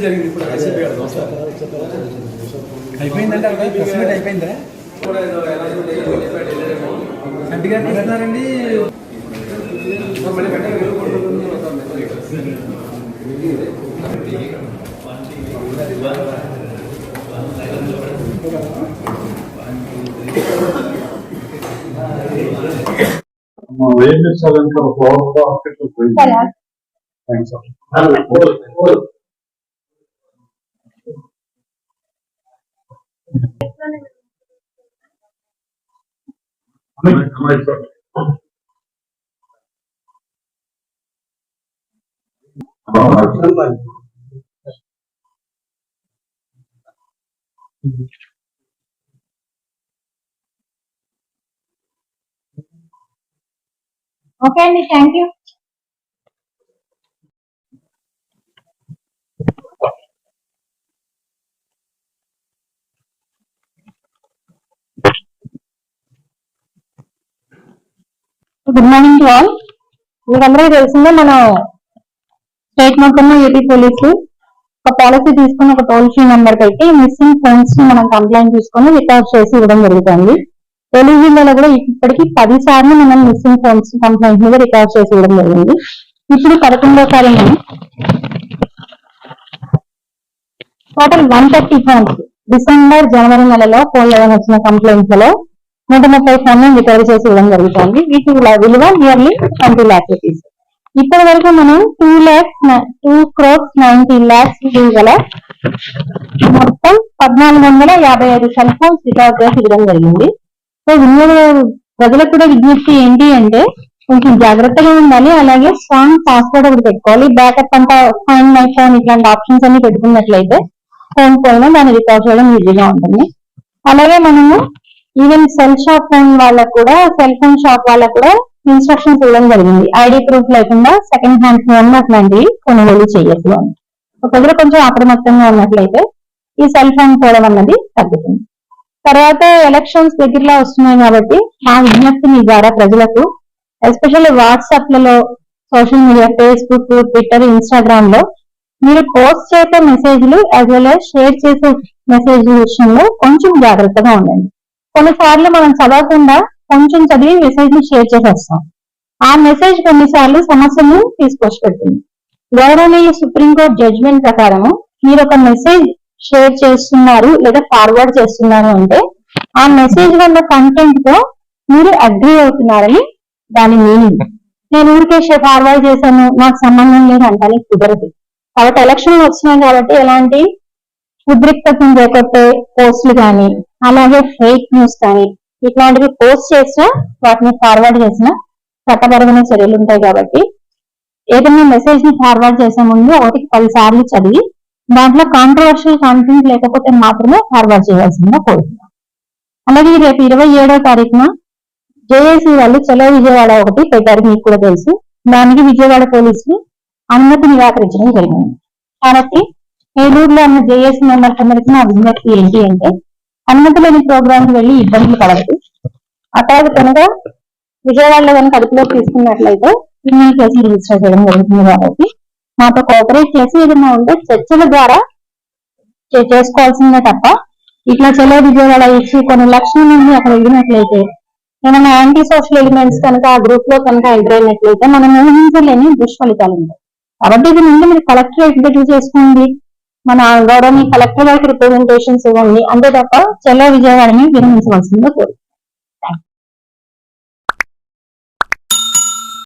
జరిగింది ఇప్పుడు అయిపోయిందంటే అయిపోయిందా గట్టిగా తీస్తున్నారండి. ఓకే అండి, thank you. Good morning to all. మీకందరికీ తెలిసిందే మన స్టేట్ మొత్తంలో ఏపీ పోలీసులు ఒక పాలసీ తీసుకుని ఒక టోల్ ఫ్రీ నెంబర్ పెట్టి మిస్సింగ్ ఫోన్స్ ని మనం కంప్లైంట్ తీసుకొని రికార్డ్ చేసి ఇవ్వడం జరుగుతుంది. ఏలూరు జిల్లాలో కూడా ఇప్పటికీ 10 సార్లు మనం మిస్సింగ్ ఫోన్స్ కంప్లైంట్ మీద రికార్డ్ చేసి ఇవ్వడం జరిగింది. ఇప్పుడు 11వ మనం టోటల్ 130 ఫోన్స్ డిసెంబర్ జనవరి నెలలో పోలేదని వచ్చిన కంప్లైంట్స్ లో 130 ఫోన్ రికవరీ చేసి ఇవ్వడం జరుగుతుంది. వీటి విలువ నియర్లీ 20 lakhs రూపీస్. ఇప్పటి వరకు మనం 2,90,00,000 గల మొత్తం 1455 సెల్ ఫోన్స్ రికవర్ చేసి ఇవ్వడం జరిగింది. సో ప్రజలకు కూడా విజ్ఞప్తి ఏంటి అంటే కొంచెం జాగ్రత్తగా ఉండాలి. అలాగే స్ట్రాంగ్ పాస్వర్డ్ ఒకటి పెట్టుకోవాలి. బ్యాకప్ అంతా ఫైండ్ మై ఫోన్ ఇట్లాంటి ఆప్షన్స్ అన్ని పెట్టుకున్నట్లయితే ఫోన్ పోయినా దాన్ని రికవర్ చేయడం ఈజీగా ఉంటుంది. అలాగే మనము ఈవెన్ సెల్ షాప్ ఫోన్ వాళ్ళకు కూడా, సెల్ ఫోన్ షాప్ వాళ్ళకు కూడా ఇన్స్ట్రక్షన్స్ ఇవ్వడం జరిగింది. ఐడి ప్రూఫ్ లేకుండా సెకండ్ హ్యాండ్ ఫోన్ అట్లాంటివి కొనుగోలు చేయొచ్చు అని. ఒకవేళ కొంచెం అప్రమత్తంగా ఉన్నట్లయితే ఈ సెల్ ఫోన్ పోవడం అన్నది తగ్గుతుంది. తర్వాత ఎలక్షన్స్ దగ్గరలో వస్తున్నాయి కాబట్టి మా విజ్ఞప్తి మీ ద్వారా ప్రజలకు, ఎస్పెషల్లీ వాట్సాప్లలో, social media, Facebook, Twitter, Instagram లో మీరు పోస్ట్ చేసే మెసేజ్లు యాజ్ వెల్ as షేర్ చేసే మెసేజ్ విషయంలో కొంచెం జాగ్రత్తగా ఉండండి. కొన్నిసార్లు మనం చదవకుండా కొంచెం చదివి మెసేజ్ ని షేర్ చేసేస్తాం. ఆ మెసేజ్ కొన్నిసార్లు సమస్యను తీసుకొచ్చి పెడుతుంది. గౌరవనీయ సుప్రీంకోర్టు జడ్జిమెంట్ ప్రకారము మీరు ఒక మెసేజ్ షేర్ చేస్తున్నారు లేదా ఫార్వర్డ్ చేస్తున్నారు అంటే ఆ మెసేజ్ వల్ల కంటెంట్ తో మీరు అగ్రీ అవుతున్నారని దాని మీనింగ్. నేను ఊరికే ఫార్వర్డ్ చేశాను, నాకు సంబంధం లేదు అంటే కుదరదు. కాబట్టి ఎలక్షన్లు వచ్చినాయి కాబట్టి ఎలాంటి ఉద్రిక్తతను రేపట్టే పోస్టులు కానీ, అలాగే ఫేక్ న్యూస్ కానీ ఇట్లాంటివి పోస్ట్ చేసినా వాటిని ఫార్వర్డ్ చేసిన చట్టపరమైన చర్యలు ఉంటాయి. కాబట్టి ఏదైనా మెసేజ్ ని ఫార్వర్డ్ చేసే ముందు 1-10 సార్లు చదివి దాంట్లో కాంట్రవర్షియల్ కంటెంట్ లేకపోతే మాత్రమే ఫార్వర్డ్ చేయాల్సిందిగా కోరుతున్నాం. అలాగే రేపు 27వ తారీఖున జేఏసీ వాళ్ళు చలో విజయవాడ ఒకటి పెట్టారు, మీకు కూడా తెలుసు. దానికి విజయవాడ పోలీసులు అనుమతి నిరాకరించడం జరిగింది. కాబట్టి ఏలూరులో ఉన్న జేఏసీ మెంబర్స్ అందరికీ నా విజ్ఞప్తి ఏంటి అంటే అనుమతి లేని ప్రోగ్రామ్ కి వెళ్లి ఇబ్బందులు పడవద్దు. ఆ తర్వాత కనుక విజయవాడలో కనుక అదుపులోకి తీసుకున్నట్లయితే క్రిమినల్ కేసులు రిజిస్టర్ చేయడం జరుగుతుంది. కాబట్టి మాతో కోఆపరేట్ చేసి ఏదైనా ఉంటే చర్చల ద్వారా చేసుకోవాల్సిందే తప్ప ఇట్లా చలో విజయవాడ ఇచ్చి కొన్ని లక్షల మంది అక్కడ వెళ్ళినట్లయితే ఏమైనా యాంటీ సోషల్ ఎలిమెంట్స్ కనుక ఆ గ్రూప్ లో కనుక ఎంటర్ అయినట్లయితే మనం ఊహించలేని దుష్ఫలితాలు ఉంటాయి. కాబట్టి ఇది ముందు మీరు కలెక్టర్ ఎగ్జిక్యూటివ్ చేసుకోండి, మన గౌరవనీయ కలెక్టర్ గారికి రిప్రజెంటేషన్స్ ఇవ్వండి, అంతే తప్ప చలో విజయవాడని విరమించవలసిందిగా కోరు.